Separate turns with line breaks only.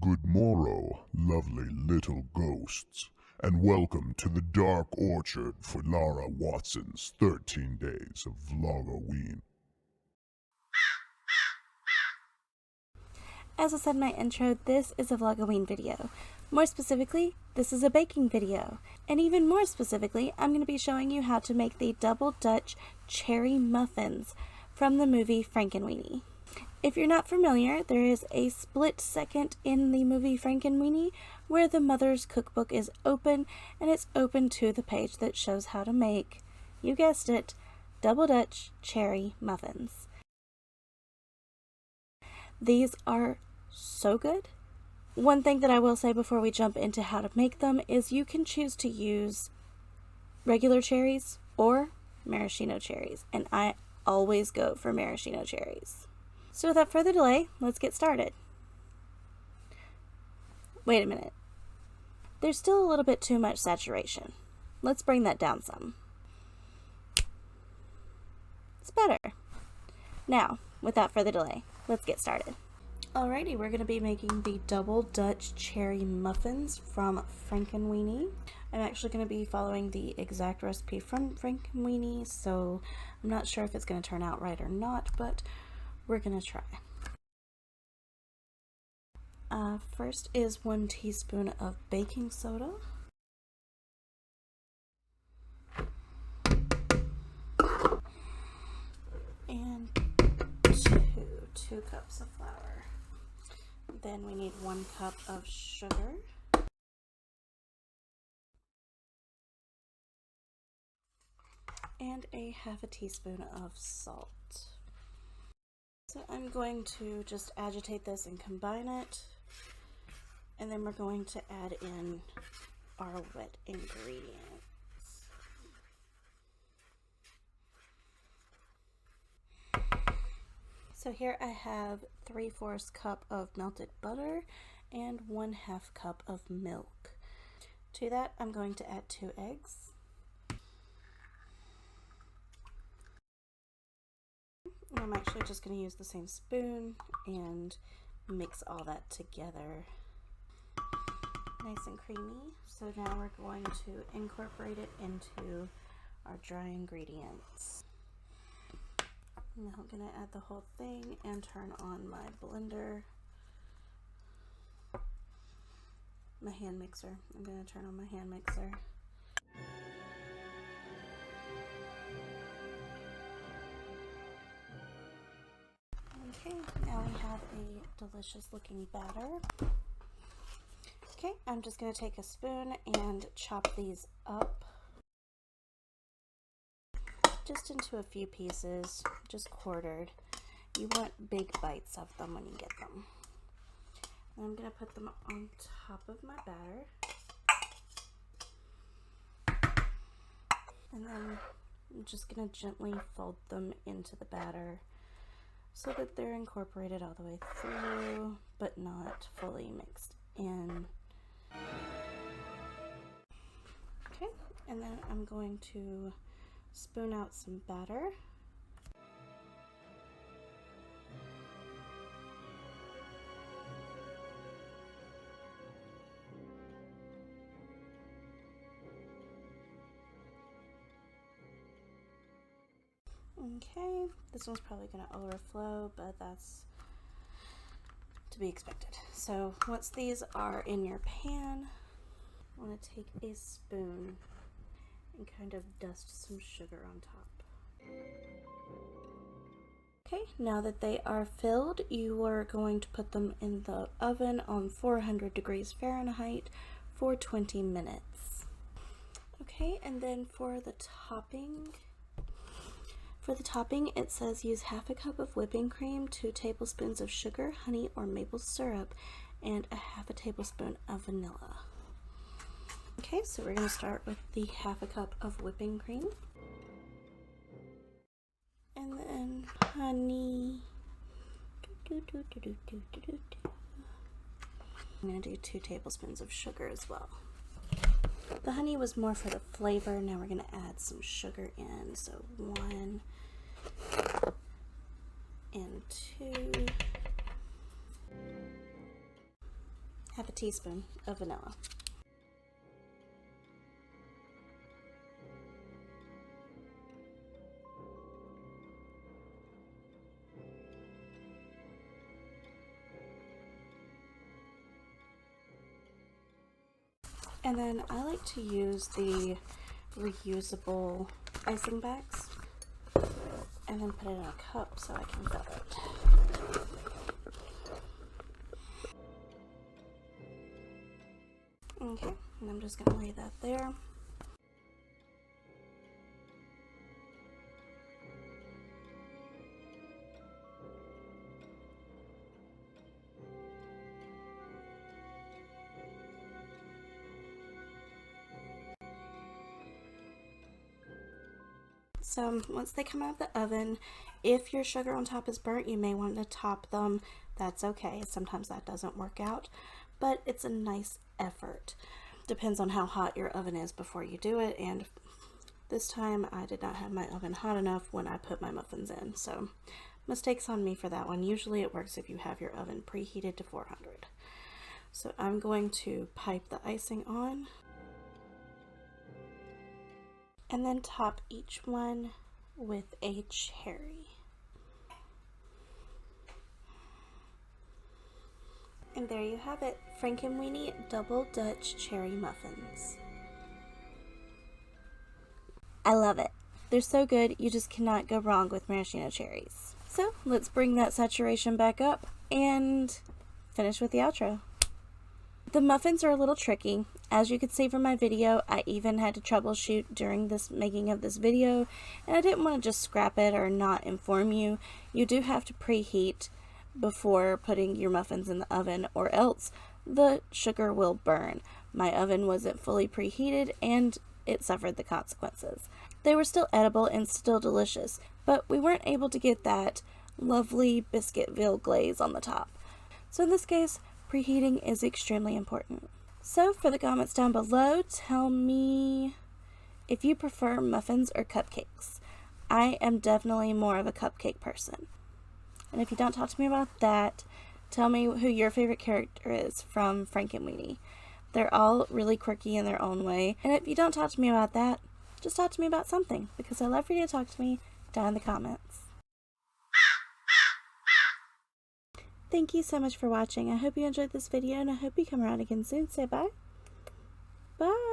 Good morrow, lovely little ghosts, and welcome to the Dark Orchard for Lara Watson's 13 Days of Vlogoween.
As I said in my intro, this is a Vlogoween video. More specifically, this is a baking video. And even more specifically, I'm going to be showing you how to make the double Dutch cherry muffins from the movie Frankenweenie. If you're not familiar, there is a split second in the movie Frankenweenie where the mother's cookbook is open, and it's open to the page that shows how to make, you guessed it, double Dutch cherry muffins. These are so good. One thing that I will say before we jump into how to make them is you can choose to use regular cherries or maraschino cherries, and I always go for maraschino cherries. So without further delay, let's get started. Wait a minute. There's still a little bit too much saturation. Let's bring that down some. It's better. Now, without further delay, let's get started. Alrighty, we're going to be making the double Dutch cherry muffins from Frankenweenie. I'm actually going to be following the exact recipe from Frankenweenie, so I'm not sure if it's going to turn out right or not, but we're going to try. First is 1 teaspoon of baking soda. And 2 cups of flour. Then we need 1 cup of sugar. And a half a teaspoon of salt. So I'm going to just agitate this and combine it, and then we're going to add in our wet ingredients. So here I have 3/4 cup of melted butter and 1/2 cup of milk. To that I'm going to add 2 eggs. I'm actually just going to use the same spoon and mix all that together. Nice and creamy. So now we're going to incorporate it into our dry ingredients. Now I'm going to add the whole thing and turn on my blender. My hand mixer. I'm going to turn on my hand mixer. Okay, now we have a delicious looking batter. Okay, I'm just going to take a spoon and chop these up just into a few pieces, just quartered. You want big bites of them when you get them. And I'm going to put them on top of my batter. And then I'm just going to gently fold them into the batter, so that they're incorporated all the way through, but not fully mixed in. Okay, and then I'm going to spoon out some batter. Okay, this one's probably going to overflow, but that's to be expected. So once these are in your pan, I want to take a spoon and kind of dust some sugar on top. Okay, now that they are filled, you are going to put them in the oven on 400 degrees Fahrenheit for 20 minutes. Okay, and then for the topping, it says use 1/2 cup of whipping cream, 2 tablespoons of sugar, honey, or maple syrup, and 1/2 tablespoon of vanilla. Okay, so we're going to start with the 1/2 cup of whipping cream. And then honey. I'm going to do 2 tablespoons of sugar as well. The honey was more for the flavor. Now we're going to add some sugar in. So 1 and 2 half a teaspoon of vanilla. And then I like to use the reusable icing bags and then put it in a cup so I can fill it. Okay, and I'm just going to lay that there. So once they come out of the oven, if your sugar on top is burnt, you may want to top them. That's okay. Sometimes that doesn't work out, but it's a nice effort. Depends on how hot your oven is before you do it, and this time I did not have my oven hot enough when I put my muffins in, so mistakes on me for that one. Usually it works if you have your oven preheated to 400. So I'm going to pipe the icing on and then top each one with a cherry. And there you have it, Frankenweenie Double Dutch Cherry Muffins. I love it. They're so good, you just cannot go wrong with maraschino cherries. So let's bring that saturation back up and finish with the outro. The muffins are a little tricky. As you can see from my video, I even had to troubleshoot during this making of this video, and I didn't want to just scrap it or not inform you. You do have to preheat before putting your muffins in the oven, or else the sugar will burn. My oven wasn't fully preheated and it suffered the consequences. They were still edible and still delicious, but we weren't able to get that lovely Biscuitville glaze on the top. So in this case, preheating is extremely important. So for the comments down below, tell me if you prefer muffins or cupcakes. I am definitely more of a cupcake person. And if you don't talk to me about that, tell me who your favorite character is from Frankenweenie. They're all really quirky in their own way. And if you don't talk to me about that, just talk to me about something, because I love for you to talk to me down in the comments. Thank you so much for watching. I hope you enjoyed this video, and I hope you come around again soon. Say bye. Bye.